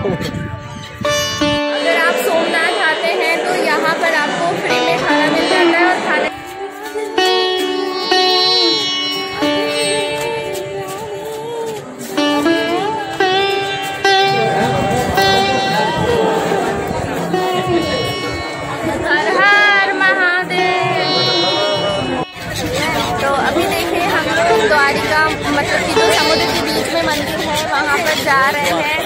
अगर आप सोमनाथ आते हैं तो यहाँ पर आपको फ्री में खाना मिल जाता है और खाने हर हर महादेव। तो अभी देखिए हम लोग द्वारिका मतलब कि जो समुद्र के बीच में मंदिर है वहाँ पर जा रहे हैं।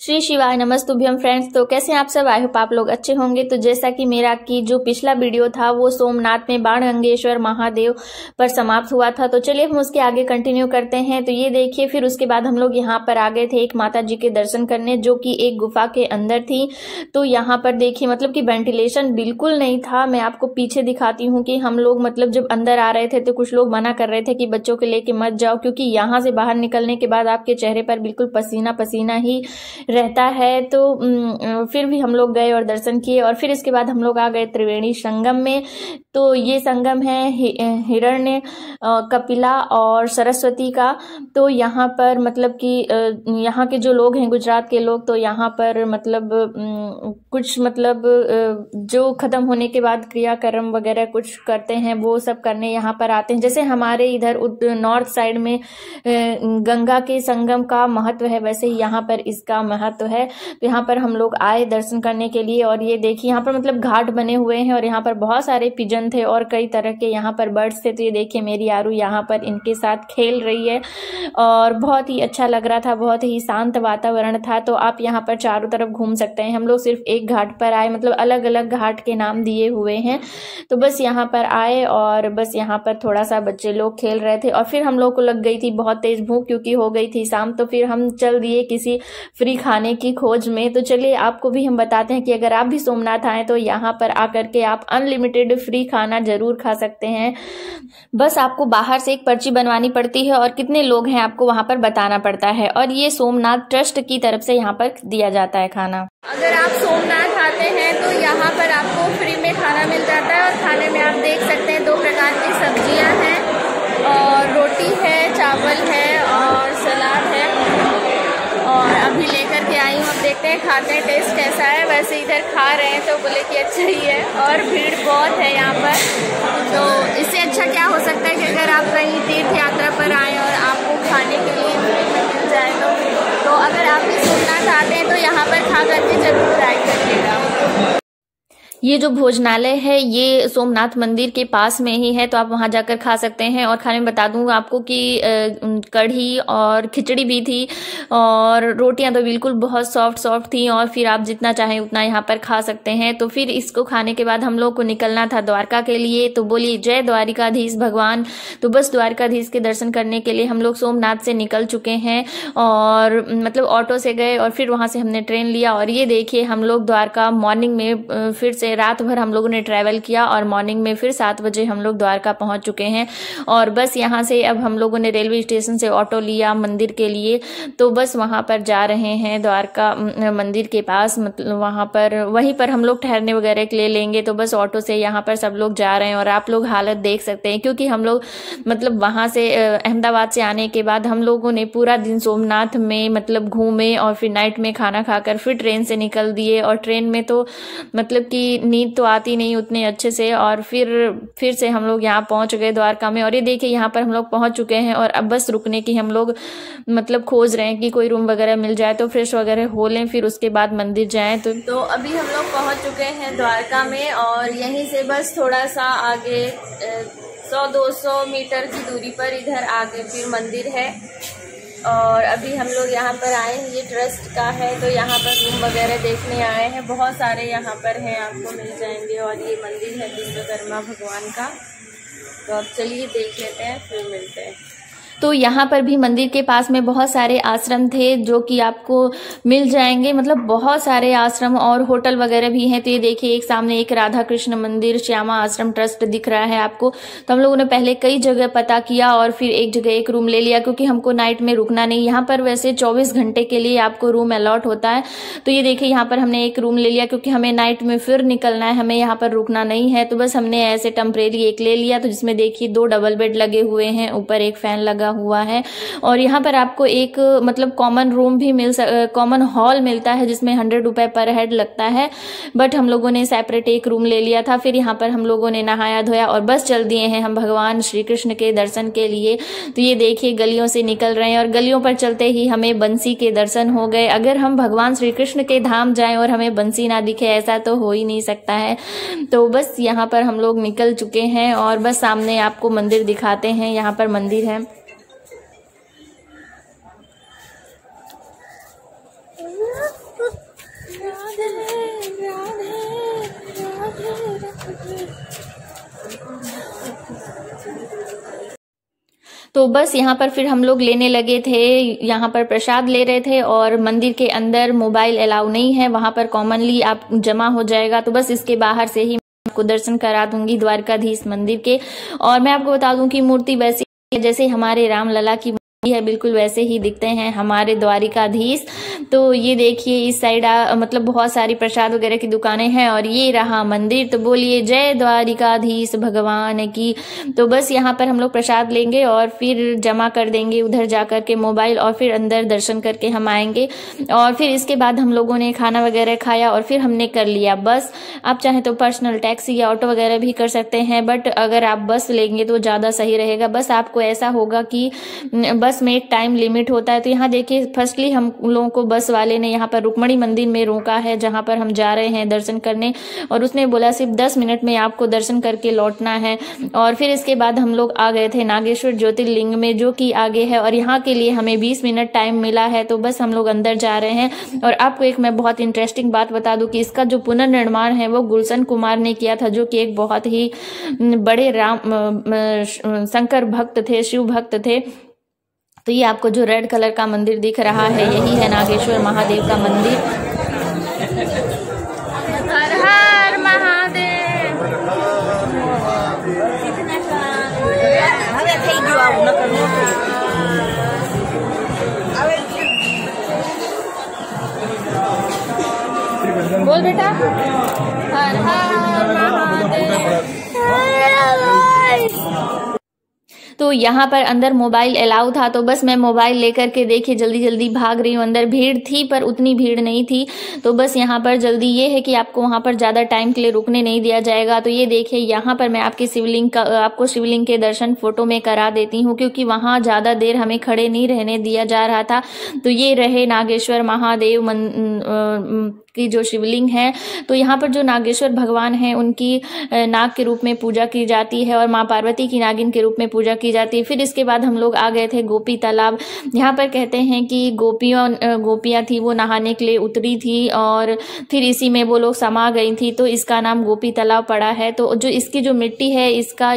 श्री शिवाय नमस्तुभ्यम फ्रेंड्स। तो कैसे हैं आप सब? आई होप आप लोग अच्छे होंगे। तो जैसा कि मेरा की जो पिछला वीडियो था वो सोमनाथ में बाणगंगेश्वर महादेव पर समाप्त हुआ था, तो चलिए हम उसके आगे कंटिन्यू करते हैं। तो ये देखिए, फिर उसके बाद हम लोग यहाँ पर आ गए थे एक माता जी के दर्शन करने, जो कि एक गुफा के अंदर थी। तो यहाँ पर देखिए मतलब कि वेंटिलेशन बिल्कुल नहीं था। मैं आपको पीछे दिखाती हूँ कि हम लोग मतलब जब अंदर आ रहे थे तो कुछ लोग मना कर रहे थे कि बच्चों को लेके मत जाओ, क्योंकि यहाँ से बाहर निकलने के बाद आपके चेहरे पर बिल्कुल पसीना पसीना ही रहता है। तो फिर भी हम लोग गए और दर्शन किए, और फिर इसके बाद हम लोग आ गए त्रिवेणी संगम में। तो ये संगम है हिरण्य कपिला और सरस्वती का। तो यहाँ पर मतलब कि यहाँ के जो लोग हैं गुजरात के लोग, तो यहाँ पर मतलब कुछ मतलब जो खत्म होने के बाद क्रियाकर्म वगैरह कुछ करते हैं वो सब करने यहाँ पर आते हैं। जैसे हमारे इधर नॉर्थ साइड में गंगा के संगम का महत्व है, वैसे ही यहाँ पर इसका महत्व है। तो यहाँ पर हम लोग आए दर्शन करने के लिए, और ये देखिए यहाँ पर मतलब घाट बने हुए हैं और यहाँ पर बहुत सारे पिजन थे और कई तरह के यहाँ पर बर्ड्स थे। तो ये देखिए मेरी आरू यहाँ पर इनके साथ खेल रही है और बहुत ही अच्छा लग रहा था, बहुत ही शांत वातावरण था। तो आप यहाँ पर चारों तरफ घूम सकते हैं। हम लोग सिर्फ एक घाट पर आए, मतलब अलग अलग घाट के नाम दिए हुए हैं। तो बस यहाँ पर आए और बस यहाँ पर थोड़ा सा बच्चे लोग खेल रहे थे, और फिर हम लोग को लग गई थी बहुत तेज भूख, क्योंकि हो गई थी शाम। तो फिर हम चल दिए किसी फ्री खाने की खोज में। तो चलिए आपको भी हम बताते हैं कि अगर आप भी सोमनाथ आए तो यहाँ पर आकर के आप अनलिमिटेड फ्री खाना जरूर खा सकते हैं। बस आपको बाहर से एक पर्ची बनवानी पड़ती है और कितने लोग हैं आपको वहां पर बताना पड़ता है, और ये सोमनाथ ट्रस्ट की तरफ से यहाँ पर दिया जाता है खाना। अगर आप सोमनाथ आते हैं तो यहाँ पर आपको फ्री में खाना मिल जाता है, और खाने में आप देख सकते हैं 2 प्रकार की सब्जियां हैं और रोटी है, चावल है और सलाद है। और अभी लेकर के आई हूँ, अब देखते हैं खाते हैं टेस्ट कैसा है। वैसे इधर खा रहे हैं तो बोले कि अच्छा ही है, और भीड़ बहुत है यहाँ पर। तो इससे अच्छा क्या हो सकता है कि अगर आप कहीं तीर्थ यात्रा पर आए और आपको खाने के लिए मिल जाए। तो अगर आप भी सोमनाथ आते हैं तो यहाँ पर खा करके जरूर ट्राई करिएगा। ये जो भोजनालय है ये सोमनाथ मंदिर के पास में ही है, तो आप वहां जाकर खा सकते हैं। और खाने में बता दूं आपको कि कढ़ी और खिचड़ी भी थी, और रोटियां तो बिल्कुल बहुत सॉफ्ट थी, और फिर आप जितना चाहें उतना यहाँ पर खा सकते हैं। तो फिर इसको खाने के बाद हम लोग को निकलना था द्वारका के लिए। तो बोलिए जय द्वारिकाधीश भगवान। तो बस द्वारिकाधीश के दर्शन करने के लिए हम लोग सोमनाथ से निकल चुके हैं, और मतलब ऑटो से गए और फिर वहां से हमने ट्रेन लिया। और ये देखिए हम लोग द्वारका मॉर्निंग में फिर से रात भर हम लोगों ने ट्रैवल किया, और मॉर्निंग में फिर 7 बजे हम लोग द्वारका पहुंच चुके हैं। और बस यहाँ से अब हम लोगों ने रेलवे स्टेशन से ऑटो लिया मंदिर के लिए। तो बस वहां पर जा रहे हैं द्वारका मंदिर के पास, मतलब वहां पर वहीं पर हम लोग ठहरने वगैरह के लिए लेंगे। तो बस ऑटो से यहाँ पर सब लोग जा रहे हैं, और आप लोग हालत देख सकते हैं, क्योंकि हम लोग मतलब वहां से अहमदाबाद से आने के बाद हम लोगों ने पूरा दिन सोमनाथ में मतलब घूमे, और फिर नाइट में खाना खाकर फिर ट्रेन से निकल दिए। और ट्रेन में तो मतलब कि नींद तो आती नहीं उतने अच्छे से, और फिर से हम लोग यहाँ पहुंच गए द्वारका में। और ये देखिए यहाँ पर हम लोग पहुंच चुके हैं, और अब बस रुकने की हम लोग मतलब खोज रहे हैं कि कोई रूम वगैरह मिल जाए तो फ्रेश वगैरह हो लें, फिर उसके बाद मंदिर जाएं। तो अभी हम लोग पहुंच चुके हैं द्वारका में, और यहीं से बस थोड़ा सा आगे 100-200 मीटर की दूरी पर इधर आगे फिर मंदिर है। और अभी हम लोग यहाँ पर आए हैं, ये ट्रस्ट का है, तो यहाँ पर रूम वगैरह देखने आए हैं। बहुत सारे यहाँ पर हैं, आपको मिल जाएंगे। और ये मंदिर है विश्वकर्मा भगवान का। तो अब चलिए देख लेते हैं, फिर मिलते हैं। तो यहाँ पर भी मंदिर के पास में बहुत सारे आश्रम थे जो कि आपको मिल जाएंगे, मतलब बहुत सारे आश्रम और होटल वगैरह भी हैं। तो ये देखिए एक सामने एक राधा कृष्ण मंदिर श्यामा आश्रम ट्रस्ट दिख रहा है आपको। तो हम लोगों ने पहले कई जगह पता किया और फिर एक जगह एक रूम ले लिया, क्योंकि हमको नाइट में रुकना नहीं। यहाँ पर वैसे 24 घंटे के लिए आपको रूम अलॉट होता है। तो ये देखिए यहाँ पर हमने एक रूम ले लिया, क्योंकि हमें नाइट में फिर निकलना है, हमें यहाँ पर रुकना नहीं है। तो बस हमने ऐसे टेम्परेरी एक ले लिया, तो जिसमें देखिए 2 डबल बेड लगे हुए हैं, ऊपर एक फैन लगा लगा हुआ है। और यहाँ पर आपको एक मतलब कॉमन रूम भी कॉमन हॉल मिलता है जिसमें 100 रुपये पर हेड लगता है, बट हम लोगों ने सेपरेट एक रूम ले लिया था। फिर यहाँ पर हम लोगों ने नहाया धोया और बस चल दिए हैं हम भगवान श्री कृष्ण के दर्शन के लिए। तो ये देखिए गलियों से निकल रहे हैं और गलियों पर चलते ही हमें बंसी के दर्शन हो गए। अगर हम भगवान श्री कृष्ण के धाम जाएं और हमें बंसी ना दिखे, ऐसा तो हो ही नहीं सकता है। तो बस यहाँ पर हम लोग निकल चुके हैं और बस सामने आपको मंदिर दिखाते हैं। यहाँ पर मंदिर है। तो बस यहाँ पर फिर हम लोग लेने लगे थे, यहाँ पर प्रसाद ले रहे थे और मंदिर के अंदर मोबाइल अलाउ नहीं है, वहाँ पर कॉमनली आप जमा हो जाएगा। तो बस इसके बाहर से ही आपको दर्शन करा दूंगी द्वारकाधीश मंदिर के। और मैं आपको बता दूं कि मूर्ति वैसी जैसे हमारे रामलला की है, बिल्कुल वैसे ही दिखते हैं हमारे द्वारिकाधीश। तो ये देखिए इस साइड मतलब बहुत सारी प्रसाद वगैरह की दुकानें हैं और ये रहा मंदिर। तो बोलिए जय द्वारिकाधीश भगवान की। तो बस यहाँ पर हम लोग प्रसाद लेंगे और फिर जमा कर देंगे उधर जाकर के मोबाइल, और फिर अंदर दर्शन करके हम आएंगे। और फिर इसके बाद हम लोगों ने खाना वगैरह खाया और फिर हमने कर लिया बस। आप चाहें तो पर्सनल टैक्सी या ऑटो वगैरह भी कर सकते हैं, बट अगर आप बस लेंगे तो ज़्यादा सही रहेगा। बस आपको ऐसा होगा कि बस में एक टाइम लिमिट होता है। तो यहाँ देखिए फर्स्टली हम लोगों को बस वाले ने यहाँ पर रुक्मणी मंदिर में रोका है जहाँ पर हम जा रहे हैं दर्शन करने, और उसने बोला सिर्फ 10 मिनट में आपको दर्शन करके लौटना है। और फिर इसके बाद हम लोग आ गए थे नागेश्वर ज्योतिर्लिंग में, जो कि आगे है, और यहाँ के लिए हमें 20 मिनट टाइम मिला है। तो बस हम लोग अंदर जा रहे हैं। और आपको एक मैं बहुत इंटरेस्टिंग बात बता दूं कि इसका जो पुनर्निर्माण है वो गुलशन कुमार ने किया था, जो कि एक बहुत ही बड़े शंकर भक्त थे, शिव भक्त थे। तो ये आपको जो रेड कलर का मंदिर दिख रहा है यही है नागेश्वर महादेव का मंदिर। हर हर महादेव। बोल बेटा हर हर महादेव। तो यहाँ पर अंदर मोबाइल अलाउ था, तो बस मैं मोबाइल लेकर के देखिए जल्दी जल्दी भाग रही हूँ। अंदर भीड़ थी पर उतनी भीड़ नहीं थी। तो बस यहाँ पर जल्दी ये है कि आपको वहाँ पर ज़्यादा टाइम के लिए रुकने नहीं दिया जाएगा। तो ये देखिए यहाँ पर मैं आपको शिवलिंग के दर्शन फोटो में करा देती हूँ, क्योंकि वहाँ ज़्यादा देर हमें खड़े नहीं रहने दिया जा रहा था। तो ये रहे नागेश्वर महादेव की जो शिवलिंग है। तो यहाँ पर जो नागेश्वर भगवान हैं उनकी नाग के रूप में पूजा की जाती है और माँ पार्वती की नागिन के रूप में पूजा की जाती है। फिर इसके बाद हम लोग आ गए थे गोपी तालाब। यहाँ पर कहते हैं कि गोपियाँ थी वो नहाने के लिए उतरी थी और फिर इसी में वो लोग समा गई थी, तो इसका नाम गोपी तालाब पड़ा है। तो जो इसकी जो मिट्टी है इसका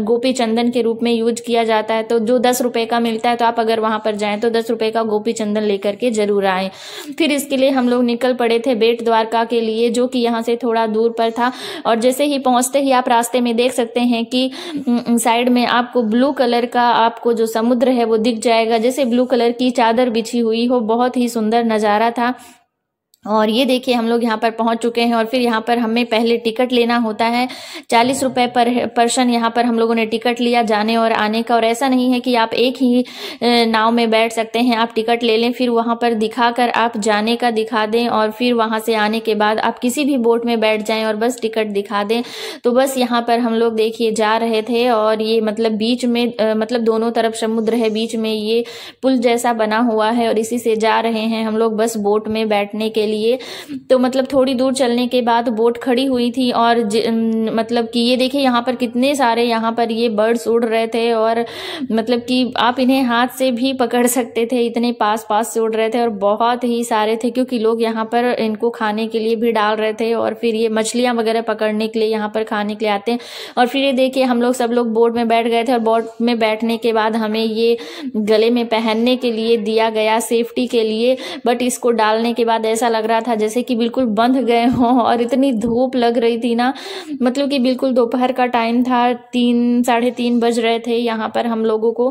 गोपी चंदन के रूप में यूज किया जाता है। तो जो 10 रुपए का मिलता है, तो आप अगर वहां पर जाएं तो 10 रुपए का गोपी चंदन लेकर के जरूर आए। फिर इसके लिए हम लोग निकल पड़े थे बेट द्वारका के लिए, जो कि यहाँ से थोड़ा दूर पर था। और जैसे ही पहुंचते ही आप रास्ते में देख सकते हैं कि साइड में आपको ब्लू कलर का आपको जो समुद्र है वो दिख जाएगा, जैसे ब्लू कलर की चादर बिछी हुई हो। बहुत ही सुंदर नज़ारा था। और ये देखिए हम लोग यहाँ पर पहुँच चुके हैं। और फिर यहाँ पर हमें पहले टिकट लेना होता है, 40 रुपये पर पर्सन। यहाँ पर हम लोगों ने टिकट लिया जाने और आने का। और ऐसा नहीं है कि आप एक ही नाव में बैठ सकते हैं, आप टिकट ले लें, फिर वहाँ पर दिखाकर आप जाने का दिखा दें, और फिर वहाँ से आने के बाद आप किसी भी बोट में बैठ जाएं और बस टिकट दिखा दें। तो बस यहाँ पर हम लोग देखिए जा रहे थे, और ये मतलब बीच में मतलब दोनों तरफ समुद्र है, बीच में ये पुल जैसा बना हुआ है, और इसी से जा रहे हैं हम लोग बस बोट में बैठने के लिए। तो मतलब थोड़ी दूर चलने के बाद बोट खड़ी हुई थी, और मतलब कि ये देखिए यहाँ पर कितने सारे यहाँ पर ये बर्ड्स उड़ रहे थे, और मतलब कि आप इन्हें हाथ से भी पकड़ सकते थे, इतने पास पास से उड़ रहे थे। और बहुत ही सारे थे, क्योंकि लोग यहाँ पर इनको खाने के लिए भी डाल रहे थे, और फिर ये मछलियाँ वगैरह पकड़ने के लिए यहाँ पर खाने के लिए आते हैं। और फिर ये देखिए हम लोग सब लोग बोट में बैठ गए थे, और बोट में बैठने के बाद हमें ये गले में पहनने के लिए दिया गया सेफ्टी के लिए, बट इसको डालने के बाद ऐसा लग रहा था जैसे कि बिल्कुल बंध गए हों। और इतनी धूप लग रही थी ना, मतलब कि बिल्कुल दोपहर का टाइम था, 3-3:30 बज रहे थे यहाँ पर हम लोगों को।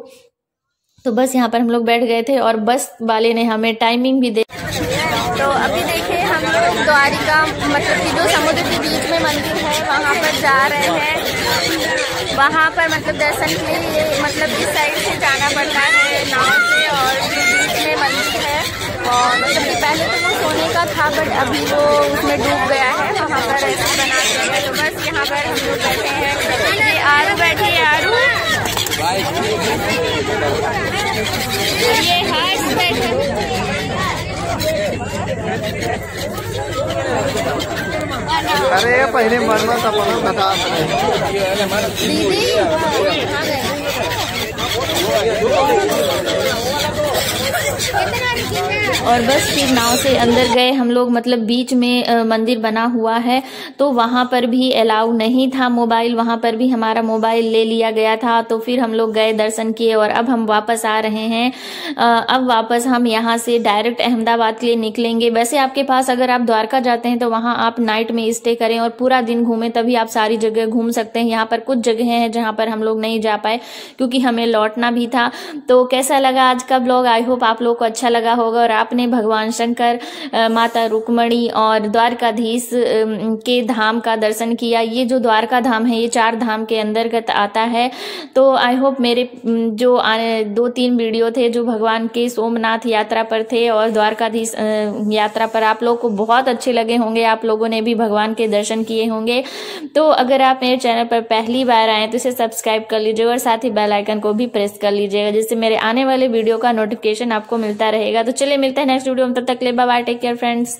तो बस यहाँ पर हम लोग बैठ गए थे, और बस वाले ने हमें टाइमिंग भी दे। तो अभी देखिए हम लोग द्वारिका मतलब कि जो समुद्र के बीच में मंदिर है वहाँ पर जा रहे हैं। वहाँ पर मतलब दर्शन के लिए मतलब इस साइड से जाना पड़ता है नाव से, और बीच में मंदिर है। और मतलब कि पहले तो वो सोने का था, बट अभी वो उसमें डूब गया है। वहाँ पर ऐसे बनाते हैं। तो बस यहाँ पर हम लोग बैठे हैं। ये आरू बैठी है, आरू ये हर्ष बैठे। अरे पहले मरना था बता दीदी और बस फिर नाव से अंदर गए हम लोग। मतलब बीच में मंदिर बना हुआ है, तो वहाँ पर भी अलाउ नहीं था मोबाइल, वहाँ पर भी हमारा मोबाइल ले लिया गया था। तो फिर हम लोग गए, दर्शन किए, और अब हम वापस आ रहे हैं। अब वापस हम यहाँ से डायरेक्ट अहमदाबाद के लिए निकलेंगे। वैसे आपके पास अगर आप द्वारका जाते हैं तो वहाँ आप नाइट में स्टे करें और पूरा दिन घूमें, तभी आप सारी जगह घूम सकते हैं। यहाँ पर कुछ जगह हैं जहाँ पर हम लोग नहीं जा पाए क्योंकि हमें लौटना भी था। तो कैसा लगा आज का ब्लॉग? आई होप आप लोग को अच्छा लगा होगा और आपने भगवान शंकर, माता रुक्मणी और द्वारकाधीश के धाम का दर्शन किया। ये जो द्वारका धाम है ये 4 धाम के अंतर्गत आता है। तो आई होप मेरे जो 2-3 वीडियो थे जो भगवान के सोमनाथ यात्रा पर थे और द्वारकाधीश यात्रा पर, आप लोग को बहुत अच्छे लगे होंगे। आप लोगों ने भी भगवान के दर्शन किए होंगे। तो अगर आप मेरे चैनल पर पहली बार आए तो इसे सब्सक्राइब कर लीजिएगा और साथ ही बेल आइकन को भी प्रेस कर लीजिएगा, जिससे मेरे आने वाले वीडियो का नोटिफिकेशन आपको मिलता रहेगा। तो चलिए मिलते हैं नेक्स्ट वीडियो में, तब तक के लिए bye bye, take care friends.